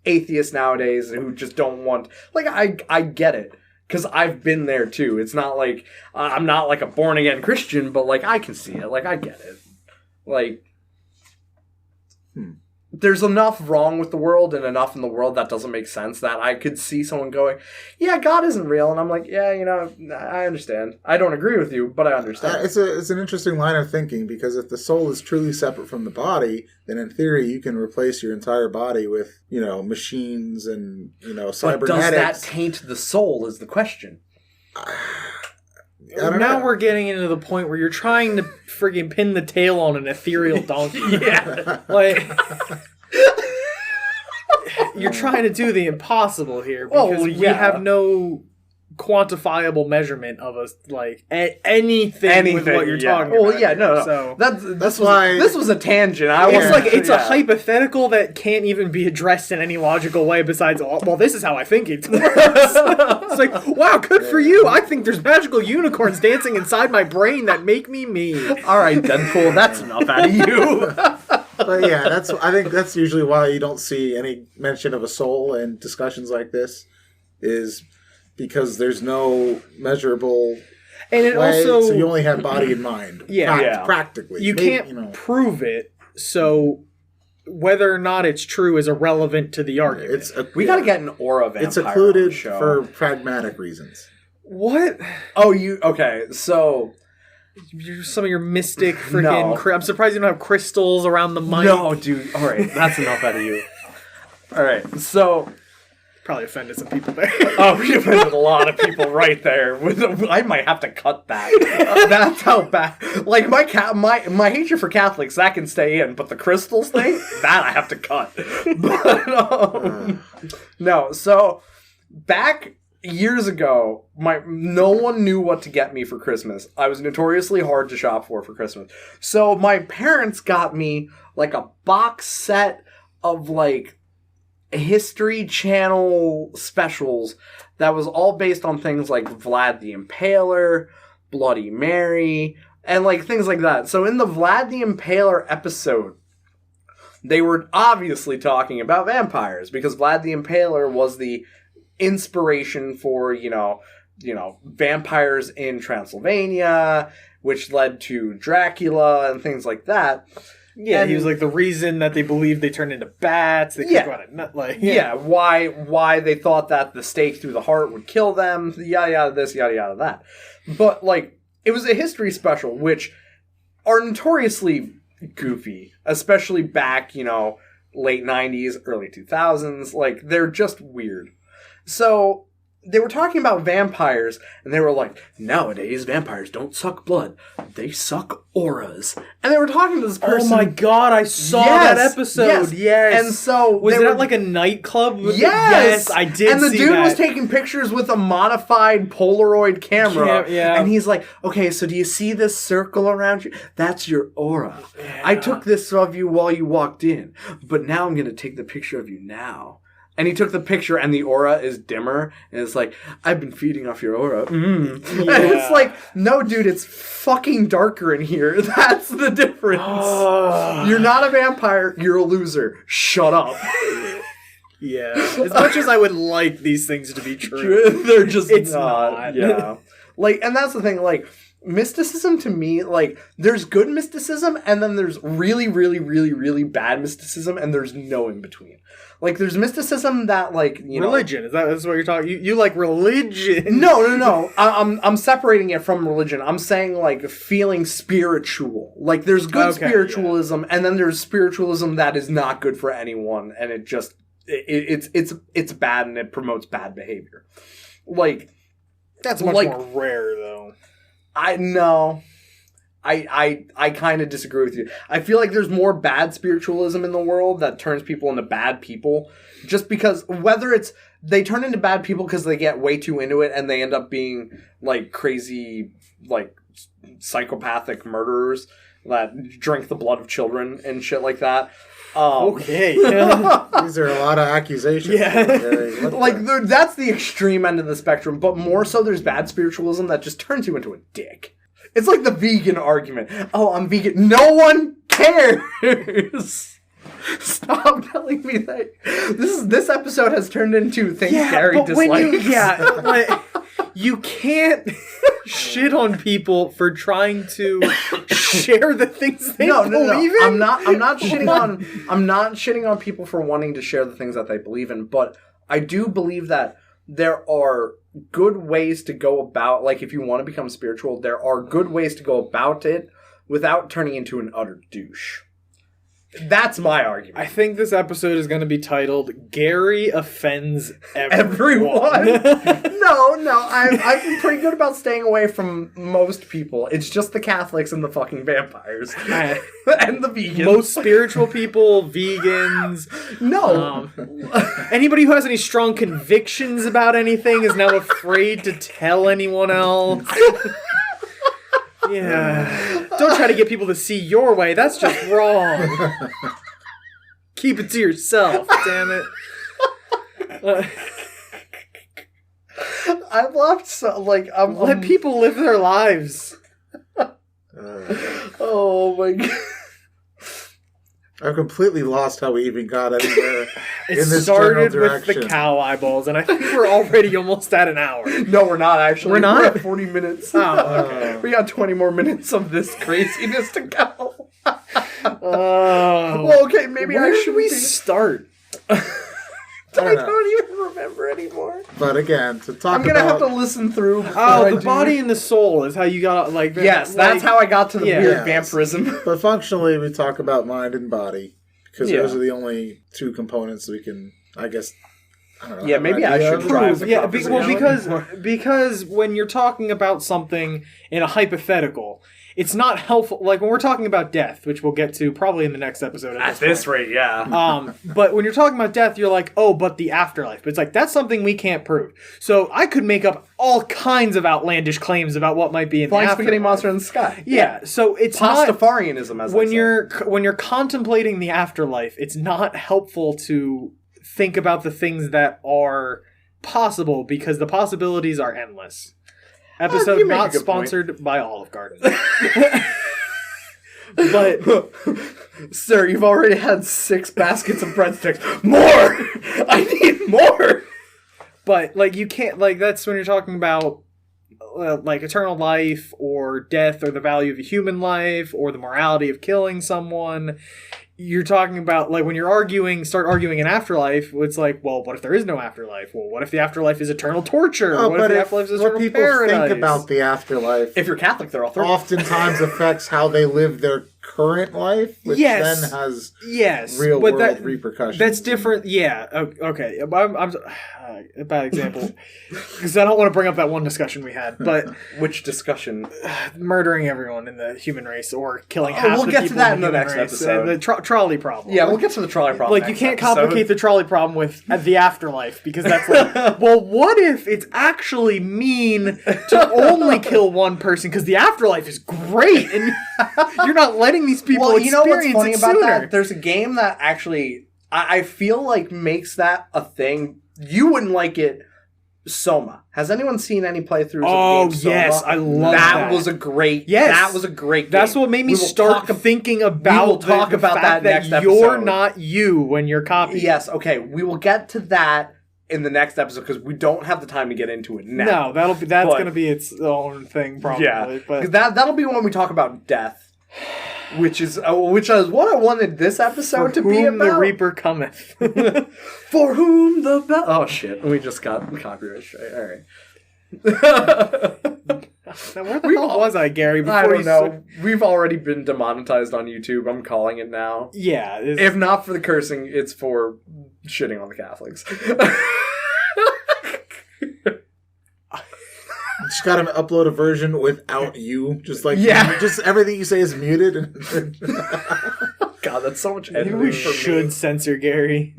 Speaker 1: atheists nowadays who just don't want, like, I get it, because I've been there too. It's not like I'm not like a born again Christian, but like I can see it, like I get it. Like, there's enough wrong with the world and enough in the world that doesn't make sense that I could see someone going, yeah, God isn't real, and I'm like, yeah, you know, I understand. I don't agree with you, but I understand.
Speaker 3: It's an interesting line of thinking, because if the soul is truly separate from the body, then in theory you can replace your entire body with, machines and,
Speaker 1: but
Speaker 3: cybernetics.
Speaker 1: does that taint the soul is the question.
Speaker 2: Now we're getting into the point where you're trying to friggin' pin the tail on an ethereal donkey.
Speaker 1: Yeah.
Speaker 2: Like, you're trying to do the impossible here because we have no quantifiable measurement of anything with what you're talking about.
Speaker 1: Well, yeah, no.
Speaker 2: So
Speaker 3: That's why
Speaker 1: this was a tangent.
Speaker 2: it's a hypothetical that can't even be addressed in any logical way besides, well, this is how I think it works. It's like, wow, good for you. I think there's magical unicorns dancing inside my brain that make me me.
Speaker 1: All right, Deadpool, that's enough out of you.
Speaker 3: But yeah, I think that's usually why you don't see any mention of a soul in discussions like this, is because there's no measurable
Speaker 2: And it
Speaker 3: way,
Speaker 2: also,
Speaker 3: so you only have body and mind.
Speaker 2: Yeah.
Speaker 3: Practically.
Speaker 2: you
Speaker 3: Maybe,
Speaker 2: can't prove it, so whether or not it's true is irrelevant to the argument.
Speaker 1: We gotta get an aura vampire
Speaker 3: It's
Speaker 1: on the
Speaker 3: occluded
Speaker 1: show.
Speaker 3: for pragmatic reasons.
Speaker 2: What?
Speaker 1: Oh, okay, so...
Speaker 2: Some of your mystic freaking...
Speaker 1: No.
Speaker 2: I'm surprised you don't have crystals around the mic.
Speaker 1: No, dude, alright, that's enough out of you. Alright, so...
Speaker 2: Probably offended some people there.
Speaker 1: Oh, we offended a lot of people right there. I might have to cut that. That's how bad. Like, my hatred for Catholics, that can stay in, but the crystals thing, that I have to cut. But, no, so, back years ago, no one knew what to get me for Christmas. I was notoriously hard to shop for Christmas. So, my parents got me, like, a box set of, like, History Channel specials that was all based on things like Vlad the Impaler, Bloody Mary, and like things like that. So in the Vlad the Impaler episode, they were obviously talking about vampires because Vlad the Impaler was the inspiration for, vampires in Transylvania, which led to Dracula and things like that.
Speaker 2: Yeah,
Speaker 1: and
Speaker 2: he was like the reason that they believed they turned into bats. They
Speaker 1: Yeah.
Speaker 2: could go out at night.
Speaker 1: Yeah, why they thought that the stake through the heart would kill them, yada yada this, yada yada that. But, like, it was a history special, which are notoriously goofy, especially back, late 90s, early 2000s. Like, they're just weird. So, they were talking about vampires, and they were like, nowadays, vampires don't suck blood. They suck auras. And they were talking to this person.
Speaker 2: Oh my god, I saw that episode. Yes.
Speaker 1: And so...
Speaker 2: Was it at like a nightclub?
Speaker 1: Yes!
Speaker 2: I did
Speaker 1: And the
Speaker 2: see
Speaker 1: dude
Speaker 2: that.
Speaker 1: was taking pictures with a modified Polaroid camera.
Speaker 2: Yeah.
Speaker 1: And he's like, okay, so do you see this circle around you? That's your aura.
Speaker 2: Yeah.
Speaker 1: I took this of you while you walked in, but now I'm going to take the picture of you now. And he took the picture, and the aura is dimmer, and it's like, I've been feeding off your aura. And it's like, no, dude, it's fucking darker in here. That's the difference. You're not a vampire, you're a loser. Shut up.
Speaker 2: Yeah. As much as I would like these things to be true,
Speaker 1: They're just
Speaker 2: it's
Speaker 1: not.
Speaker 2: not.
Speaker 1: Yeah. Like, and that's the thing, like, mysticism to me, like, there's good mysticism, and then there's really, really, really, really bad mysticism, and there's no in between. Like, there's mysticism that, like,
Speaker 2: religion. Is that what you're talking? You like religion?
Speaker 1: No. I'm separating it from religion. I'm saying, like, feeling spiritual. Like, there's good spiritualism, and then there's spiritualism that is not good for anyone, and it just it's bad, and it promotes bad behavior. Like,
Speaker 2: that's much more rare, though.
Speaker 1: I know. I kind of disagree with you. I feel like there's more bad spiritualism in the world that turns people into bad people. Just because, whether it's they turn into bad people because they get way too into it and they end up being like crazy, like psychopathic murderers that drink the blood of children and shit like that.
Speaker 2: Okay.
Speaker 3: These are a lot of accusations.
Speaker 2: Yeah.
Speaker 1: That's the extreme end of the spectrum, but more so there's bad spiritualism that just turns you into a dick. It's like the vegan argument. Oh, I'm vegan. No one cares. Stop telling me that. This episode has turned into things Gary dislikes.
Speaker 2: You can't shit on people for trying to share the things they believe in.
Speaker 1: I'm not shitting on people for wanting to share the things that they believe in, but I do believe that there are good ways to go about, like, if you want to become spiritual, there are good ways to go about it without turning into an utter douche. That's my argument.
Speaker 2: I think this episode is going to be titled "Gary Offends
Speaker 1: Everyone." No, I've been pretty good about staying away from most people. It's just the Catholics and the fucking vampires and the vegans.
Speaker 2: Most spiritual people, vegans.
Speaker 1: No.
Speaker 2: Anybody who has any strong convictions about anything is now afraid to tell anyone else. Yeah. Don't try to get people to see your way. That's just wrong. Keep it to yourself, damn it.
Speaker 1: I've left
Speaker 2: let people live their lives.
Speaker 1: Oh my god.
Speaker 3: I've completely lost how we even got anywhere in this
Speaker 2: started
Speaker 3: general
Speaker 2: with
Speaker 3: direction.
Speaker 2: the cow eyeballs, and I think we're already almost at an hour.
Speaker 1: No, we're not actually.
Speaker 2: We're not?
Speaker 1: We're at 40 minutes.
Speaker 2: Oh, okay.
Speaker 1: We got 20 more minutes of this craziness to go.
Speaker 2: Well,
Speaker 1: okay, maybe
Speaker 2: where
Speaker 1: I
Speaker 2: should we start?
Speaker 1: I don't even remember anymore.
Speaker 3: But again, to talk
Speaker 1: I'm gonna have to listen through.
Speaker 2: The body and the soul is how you got
Speaker 1: Yes, that's how I got to the weird vampirism.
Speaker 3: But functionally, we talk about mind and body because those are the only two components we can, I guess. I don't know.
Speaker 1: Yeah, maybe I should drive.
Speaker 2: Yeah, because when you're talking about something in a hypothetical, it's not helpful. Like when we're talking about death, which we'll get to probably in the next episode.
Speaker 1: At this rate, yeah.
Speaker 2: But when you're talking about death, you're like, oh, but the afterlife. But it's like, that's something we can't prove. So I could make up all kinds of outlandish claims about what might be in
Speaker 1: Flying
Speaker 2: the afterlife.
Speaker 1: spaghetti monster in the sky.
Speaker 2: Yeah, so it's
Speaker 1: Pastafarianism, as
Speaker 2: when you're contemplating the afterlife, it's not helpful to think about the things that are possible because the possibilities are endless. Episode not sponsored by Olive Garden. But
Speaker 1: sir, you've already had 6 baskets of breadsticks. More! I need more!
Speaker 2: But like you can't that's when you're talking about like eternal life or death or the value of a human life or the morality of killing someone. You're talking about, like, when you're start arguing an afterlife, it's like, well, what if there is no afterlife? Well, what if the afterlife is eternal torture? What if the afterlife is eternal paradise?
Speaker 3: What people think about the afterlife,
Speaker 1: if you're Catholic, they're all
Speaker 3: oftentimes affects how they live their current life, which then has real world repercussions.
Speaker 2: That's different. Yeah. Okay. I'm a bad example because I don't want to bring up that one discussion we had. But
Speaker 1: which discussion?
Speaker 2: Murdering everyone in the human race or killing half
Speaker 1: we'll
Speaker 2: the
Speaker 1: get
Speaker 2: people
Speaker 1: to that
Speaker 2: in the
Speaker 1: next
Speaker 2: race.
Speaker 1: episode.
Speaker 2: The trolley problem.
Speaker 1: Yeah, we'll get to the trolley problem.
Speaker 2: Like you can't complicate the trolley problem with the afterlife because that's like, well, what if it's actually mean to only kill one person because the afterlife is great and you're not letting these people experience
Speaker 1: what's funny
Speaker 2: it
Speaker 1: about
Speaker 2: sooner.
Speaker 1: that? There's a game that actually I feel like makes that a thing. You wouldn't like it. Soma. Has anyone seen any playthroughs of the game Soma?
Speaker 2: Yes, I love that.
Speaker 1: That was a great game.
Speaker 2: That's what made me start thinking about
Speaker 1: we will talk about that next episode.
Speaker 2: You're not you when you're copying.
Speaker 1: Yes, okay. We will get to that in the next episode because we don't have the time to get into it now.
Speaker 2: No, that's going to be its own thing probably.
Speaker 1: Yeah,
Speaker 2: but
Speaker 1: that'll be when we talk about death. Which is what I wanted this episode to be about.
Speaker 2: For whom the Reaper cometh.
Speaker 1: For whom the bell... Oh, shit. We just got copyright straight. All right.
Speaker 2: Now, where the hell was I, Gary?
Speaker 1: I don't know. We've already been demonetized on YouTube. I'm calling it now.
Speaker 2: Yeah.
Speaker 1: If not for the cursing, it's for shitting on the Catholics.
Speaker 3: just gotta upload a version without you. Just like just everything you say is muted.
Speaker 1: God, that's so much
Speaker 2: Maybe
Speaker 1: editing
Speaker 2: we
Speaker 1: for
Speaker 2: should
Speaker 1: me.
Speaker 2: censor Gary.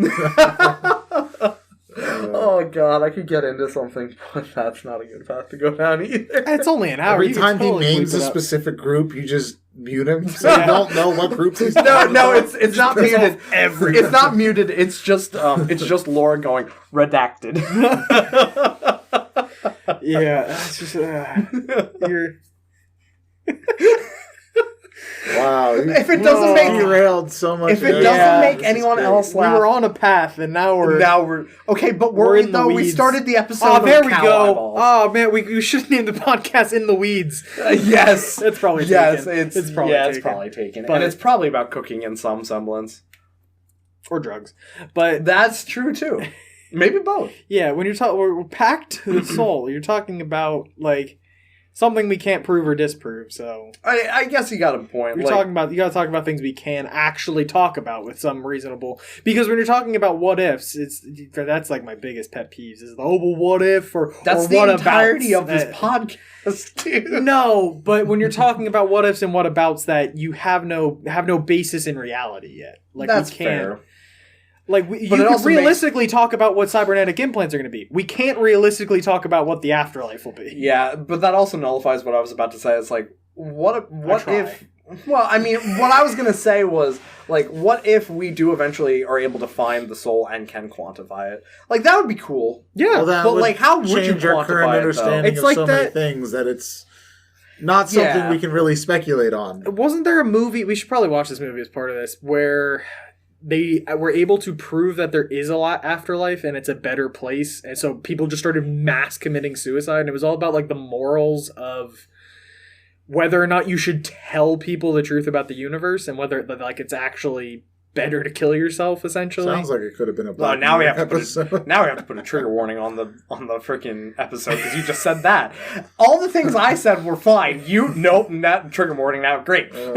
Speaker 1: Oh God, I could get into something, but that's not a good path to go down either.
Speaker 2: It's only an hour.
Speaker 3: Every
Speaker 2: You can
Speaker 3: time
Speaker 2: totally
Speaker 3: he names
Speaker 2: bleep
Speaker 3: a
Speaker 2: it up.
Speaker 3: specific group, you just mute him, so you don't know what groups he's
Speaker 1: No, it's not muted.
Speaker 2: every
Speaker 1: It's not muted. It's just Laura going redacted.
Speaker 2: Yeah, it's just you're.
Speaker 3: Wow.
Speaker 1: If it doesn't make
Speaker 3: derailed so much.
Speaker 1: if it doesn't make anyone else
Speaker 2: We
Speaker 1: laugh,
Speaker 2: were on a path, and now we're
Speaker 1: okay. But
Speaker 2: we're in the
Speaker 1: we
Speaker 2: weeds.
Speaker 1: started the episode.
Speaker 2: Oh, there
Speaker 1: with
Speaker 2: we
Speaker 1: cow
Speaker 2: go.
Speaker 1: eyeballs.
Speaker 2: Oh man, we should name the podcast "In the Weeds."
Speaker 1: Yes,
Speaker 2: It's probably
Speaker 1: yes.
Speaker 2: taken.
Speaker 1: It's
Speaker 2: probably
Speaker 1: yeah,
Speaker 2: taken.
Speaker 1: it's probably taken,
Speaker 2: But-
Speaker 1: and it's probably about cooking in some semblance.
Speaker 2: Or drugs, but
Speaker 1: That's true too. Maybe both.
Speaker 2: yeah, when you're talking, we're packed to the soul. You're talking about like something we can't prove or disprove. So
Speaker 1: I guess you got a point.
Speaker 2: you're talking about you got to talk about things we can actually talk about with some reasonable. Because when you're talking about what ifs, that's like my biggest pet peeves is well, what if or
Speaker 1: that's
Speaker 2: or
Speaker 1: the
Speaker 2: what
Speaker 1: entirety
Speaker 2: abouts.
Speaker 1: of this podcast, dude.
Speaker 2: No, but when you're talking about what ifs and what abouts that you have no basis in reality yet. Like
Speaker 1: That's
Speaker 2: we can't.
Speaker 1: fair.
Speaker 2: Like
Speaker 1: But
Speaker 2: you
Speaker 1: it
Speaker 2: can
Speaker 1: also
Speaker 2: realistically talk about what cybernetic implants are going to be. We can't realistically talk about what the afterlife will be.
Speaker 1: Yeah, but that also nullifies what I was about to say. It's like, what
Speaker 2: try.
Speaker 1: if... Well, I mean, what I was going to say was, like, what if we do eventually are able to find the soul and can quantify it? Like, that would be cool.
Speaker 2: Yeah,
Speaker 3: Well, that
Speaker 1: but,
Speaker 3: would
Speaker 1: like, how would you
Speaker 3: change our
Speaker 1: quantify
Speaker 3: current
Speaker 1: it,
Speaker 3: understanding
Speaker 1: though?
Speaker 2: It's
Speaker 3: of
Speaker 2: like
Speaker 3: so many
Speaker 2: that-
Speaker 3: things that it's not something
Speaker 1: Yeah.
Speaker 3: we can really speculate on.
Speaker 2: wasn't there a movie? We should probably watch this movie as part of this, where they were able to prove that there is a lot afterlife and it's a better place, and so people just started mass committing suicide. And it was all about like the morals of whether or not you should tell people the truth about the universe and whether like it's actually better to kill yourself. Essentially,
Speaker 3: Sounds like it could have been a
Speaker 1: Well,
Speaker 3: Black
Speaker 1: now we
Speaker 3: Mirror
Speaker 1: have to
Speaker 3: episode.
Speaker 1: now we have to put a trigger warning on the freaking episode because you just said that. All the things I said were fine. Nope, not trigger warning now. Great.
Speaker 2: but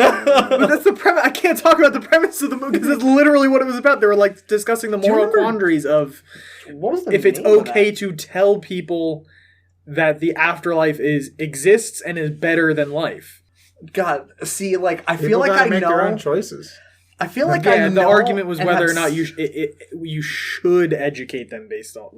Speaker 2: that's the premise. I can't talk about the premise of the movie because that's literally what it was about. They were like discussing the
Speaker 1: you
Speaker 2: moral
Speaker 1: remember-
Speaker 2: quandaries of
Speaker 1: What was the
Speaker 2: if it's
Speaker 1: name of
Speaker 2: okay
Speaker 1: that?
Speaker 2: to tell people that the afterlife exists and is better than life.
Speaker 1: God, see, like I feel
Speaker 3: People
Speaker 1: like
Speaker 3: gotta
Speaker 1: I
Speaker 3: make their own
Speaker 1: know.
Speaker 3: choices.
Speaker 1: I feel like
Speaker 2: Yeah,
Speaker 1: I
Speaker 2: and the
Speaker 1: know
Speaker 2: argument was
Speaker 1: and
Speaker 2: whether or
Speaker 1: have
Speaker 2: not you should educate them based on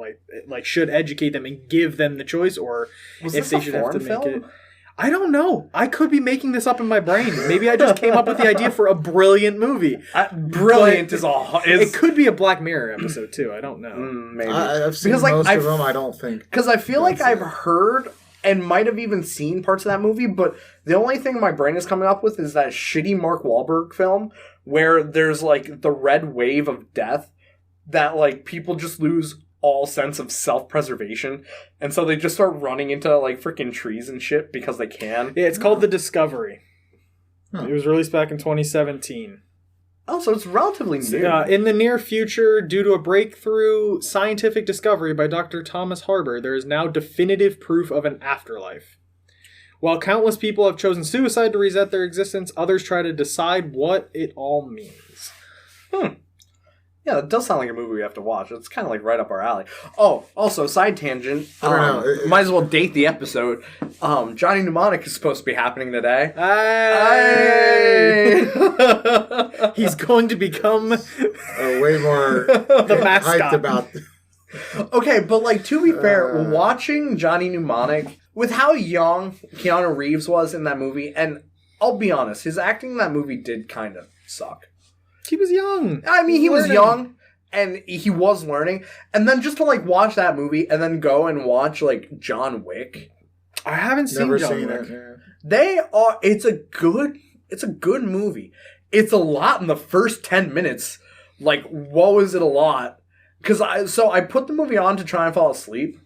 Speaker 2: like should educate them and give them the choice, or
Speaker 1: Was
Speaker 2: if
Speaker 1: this
Speaker 2: they
Speaker 1: a
Speaker 2: should have to
Speaker 1: foreign
Speaker 2: make it.
Speaker 1: film?
Speaker 2: I don't know. I could be making this up in my brain. Maybe I just came up with the idea for a brilliant movie.
Speaker 1: Brilliant
Speaker 2: But
Speaker 1: is all.
Speaker 2: It could be a Black Mirror episode too. I don't know.
Speaker 1: Maybe
Speaker 3: I've seen
Speaker 1: Because, like,
Speaker 3: most
Speaker 1: I've-
Speaker 3: of them. I don't think.
Speaker 1: because I feel like I've heard and might have even seen parts of that movie, but the only thing my brain is coming up with is that shitty Mark Wahlberg film where there's like the red wave of death that like people just lose all sense of self-preservation, and so they just start running into like freaking trees and shit because they can.
Speaker 2: Yeah, it's called The Discovery.
Speaker 3: Huh.
Speaker 2: It was released back in 2017.
Speaker 1: Oh, so it's relatively new.
Speaker 2: In the near future, due to a breakthrough scientific discovery by Dr. Thomas Harbour, there is now definitive proof of an afterlife. While countless people have chosen suicide to reset their existence, others try to decide what it all means.
Speaker 1: Yeah, it does sound like a movie we have to watch. It's kind of like right up our alley. Oh, also, side tangent.
Speaker 3: I don't know.
Speaker 1: Might as well date the episode. Johnny Mnemonic is supposed to be happening today.
Speaker 2: Hey! He's going to become
Speaker 3: Way more
Speaker 2: the mascot.
Speaker 3: hyped about.
Speaker 1: Okay, but like to be fair, watching Johnny Mnemonic with how young Keanu Reeves was in that movie, and I'll be honest, his acting in that movie did kind of suck.
Speaker 2: He was young.
Speaker 1: I mean, he was
Speaker 2: Learning.
Speaker 1: young and he was learning, and then just to like watch that movie and then go and watch like John Wick,
Speaker 2: I haven't seen
Speaker 3: Never
Speaker 2: John
Speaker 3: seen
Speaker 2: Wick.
Speaker 3: it. Yeah.
Speaker 1: they are. It's a good movie. It's a lot in the first 10 minutes. Like, whoa, is it a lot? Because I put the movie on to try and fall asleep.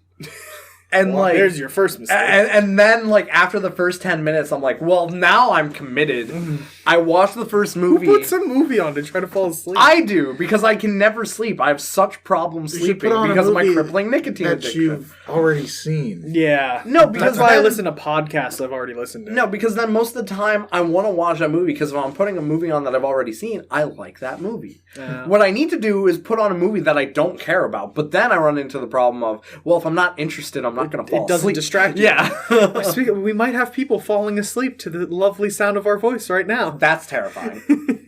Speaker 1: And
Speaker 2: Well,
Speaker 1: like,
Speaker 2: there's your first mistake.
Speaker 1: and then like after the first 10 minutes, I'm like, well, now I'm committed. I watched the first movie.
Speaker 2: Who puts a movie on to try to fall asleep?
Speaker 1: I do, because I can never sleep. I have such problems
Speaker 3: You should
Speaker 1: sleeping
Speaker 3: put on a
Speaker 1: because of my
Speaker 3: movie
Speaker 1: crippling nicotine
Speaker 3: that
Speaker 1: addiction.
Speaker 3: you've already seen.
Speaker 2: Yeah.
Speaker 1: No, because
Speaker 2: that's why I
Speaker 1: then-
Speaker 2: listen to podcasts I've already listened to.
Speaker 1: No, because then most of the time I want to watch that movie because if I'm putting a movie on that I've already seen, I like that movie.
Speaker 2: Yeah.
Speaker 1: What I need to do is put on a movie that I don't care about, but then I run into the problem of, well, if I'm not interested, I'm not going to fall
Speaker 2: It doesn't
Speaker 1: asleep.
Speaker 2: distract you.
Speaker 1: Yeah.
Speaker 2: We might have people falling asleep to the lovely sound of our voice right now.
Speaker 1: That's terrifying.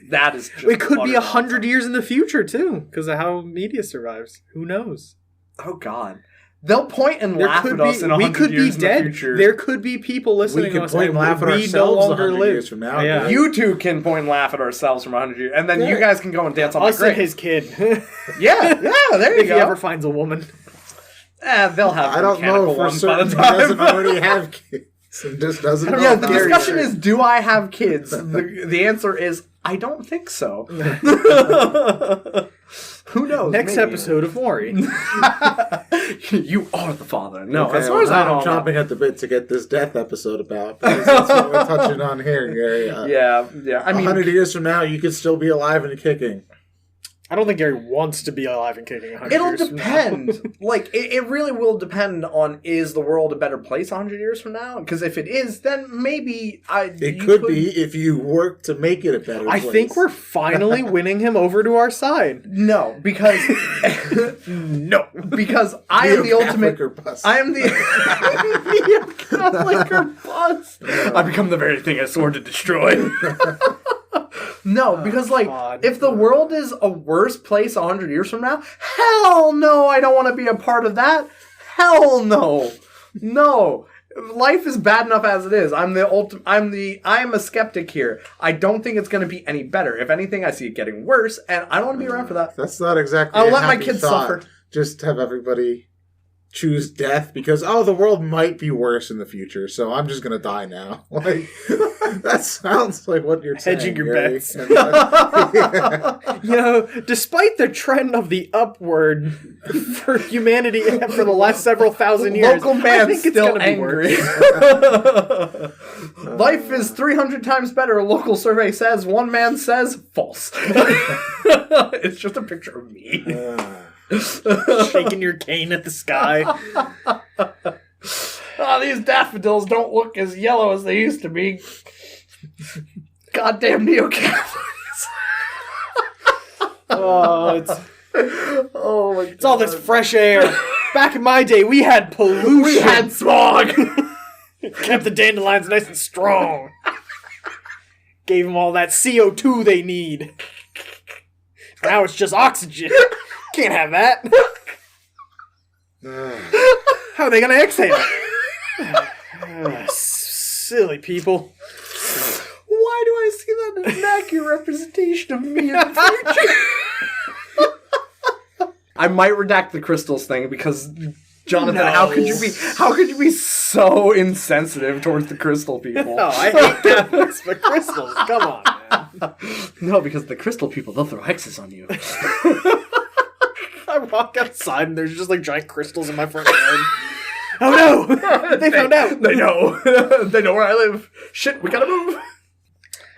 Speaker 1: That is just
Speaker 2: It could be
Speaker 1: utter
Speaker 2: 100
Speaker 1: nonsense.
Speaker 2: years in the future, too, because of how media survives. Who knows?
Speaker 1: Oh, God. They'll point and
Speaker 2: There
Speaker 1: laugh
Speaker 2: could
Speaker 1: at us
Speaker 2: be,
Speaker 1: in 100
Speaker 2: we could be
Speaker 1: years in the
Speaker 2: dead.
Speaker 1: future.
Speaker 2: There could be people listening
Speaker 3: We
Speaker 2: to
Speaker 3: can
Speaker 2: us
Speaker 3: point and laugh at
Speaker 2: we
Speaker 3: ourselves
Speaker 2: no longer
Speaker 3: 100
Speaker 2: live.
Speaker 3: years from now.
Speaker 2: Yeah.
Speaker 1: You two can point and laugh at ourselves from 100 years, and then you guys can go and dance on my
Speaker 2: Us and
Speaker 1: grave.
Speaker 2: his kid.
Speaker 1: Yeah, there you
Speaker 2: If
Speaker 1: go.
Speaker 2: he ever finds a woman.
Speaker 1: They'll have
Speaker 3: I don't
Speaker 1: mechanical
Speaker 3: know for
Speaker 1: ones by
Speaker 3: certain
Speaker 1: the
Speaker 3: he
Speaker 1: time.
Speaker 3: doesn't already have kids. And just doesn't know
Speaker 1: Yeah, the
Speaker 3: how to
Speaker 1: discussion
Speaker 3: marry.
Speaker 1: is, do I have kids? The answer is, I don't think so. Who knows?
Speaker 2: Next
Speaker 1: maybe.
Speaker 2: episode of Maury.
Speaker 1: You are the father. No,
Speaker 3: Okay,
Speaker 1: as far as I
Speaker 3: I'm
Speaker 1: know.
Speaker 3: chomping at the bit to get this death episode about. Because that's what we're touching on here, Gary.
Speaker 1: Yeah. I mean,
Speaker 3: 100 years from now, you could still be alive and kicking.
Speaker 2: I don't think Gary wants to be alive and kicking 100
Speaker 1: it'll
Speaker 2: years from now.
Speaker 1: depend. Like, it really will depend on, is the world a better place 100 years from now? Because if it is, then maybe
Speaker 3: It could be if you work to make it a better
Speaker 2: I
Speaker 3: place.
Speaker 2: think we're finally winning him over to our side.
Speaker 1: No, because
Speaker 2: No.
Speaker 1: because I am the ultimate.
Speaker 3: Neo-Catholic or bust.
Speaker 1: I am the Neo-Catholic or bust. I become the very thing I swore to destroy. No, because
Speaker 2: God.
Speaker 1: if the world is a worse place 100 years from now, hell no, I don't want to be a part of that. Hell no. No. Life is bad enough as it is. I am a skeptic here. I don't think it's going to be any better. If anything, I see it getting worse, and I don't want to be around for that.
Speaker 3: That's not exactly
Speaker 1: I'll
Speaker 3: a
Speaker 1: let my
Speaker 3: happy
Speaker 1: kids
Speaker 3: thought.
Speaker 1: suffer.
Speaker 3: Just have everybody choose death because, the world might be worse in the future, so I'm just going to die now. Like, that sounds like what you're saying,
Speaker 2: Hedging your
Speaker 3: Gary.
Speaker 2: bets.
Speaker 3: And, yeah.
Speaker 2: You know, despite the trend of the upward for humanity for the last several thousand years,
Speaker 1: Local
Speaker 2: I
Speaker 1: man's
Speaker 2: think it's
Speaker 1: still
Speaker 2: gonna be
Speaker 1: angry.
Speaker 2: worse.
Speaker 1: Life is 300 times better, a local survey says. One man says false. It's just a picture of me.
Speaker 2: Shaking your cane at the sky.
Speaker 1: These daffodils don't look as yellow as they used to be. Goddamn Neo-Catholics.
Speaker 2: Oh, it's
Speaker 1: Oh my god.
Speaker 2: all this fresh air. Back in my day, we had pollution.
Speaker 1: We had smog.
Speaker 2: Kept the dandelions nice and strong. Gave them all that CO2 they need. Now it's just oxygen. Can't have that. How are they going to exhale? Silly people.
Speaker 1: Why do I see that as an accurate representation of me in the future? I might redact the crystals thing because, Jonathan,
Speaker 2: No.
Speaker 1: how could you be so insensitive towards the crystal people?
Speaker 2: No, I hate Catholics, but crystals. Come on, man.
Speaker 1: No, because the crystal people, they'll throw hexes on you.
Speaker 2: I walk outside and there's just like giant crystals in my front yard. Oh no! They found out.
Speaker 1: They know. They know where I live. Shit, we gotta move.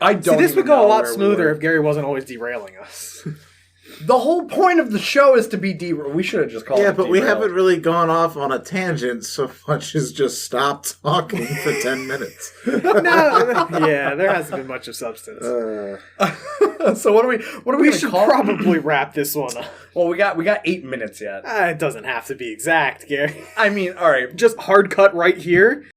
Speaker 1: I don't.
Speaker 2: See, this
Speaker 1: even
Speaker 2: would go
Speaker 1: know
Speaker 2: a lot
Speaker 1: where we
Speaker 2: smoother
Speaker 1: were.
Speaker 2: if Gary wasn't always derailing us.
Speaker 1: The whole point of the show is to be derailed. We should have just called it
Speaker 3: but we
Speaker 1: derailed.
Speaker 3: haven't really gone off on a tangent so much as just stopped talking for 10 minutes.
Speaker 2: No, yeah, there hasn't been much of substance.
Speaker 1: So what are we
Speaker 2: We
Speaker 1: gonna
Speaker 2: should
Speaker 1: call?
Speaker 2: probably wrap this one up.
Speaker 1: Well, we got 8 minutes yet.
Speaker 2: It doesn't have to be exact, Gary.
Speaker 1: I mean, all right.
Speaker 2: Just hard cut right here.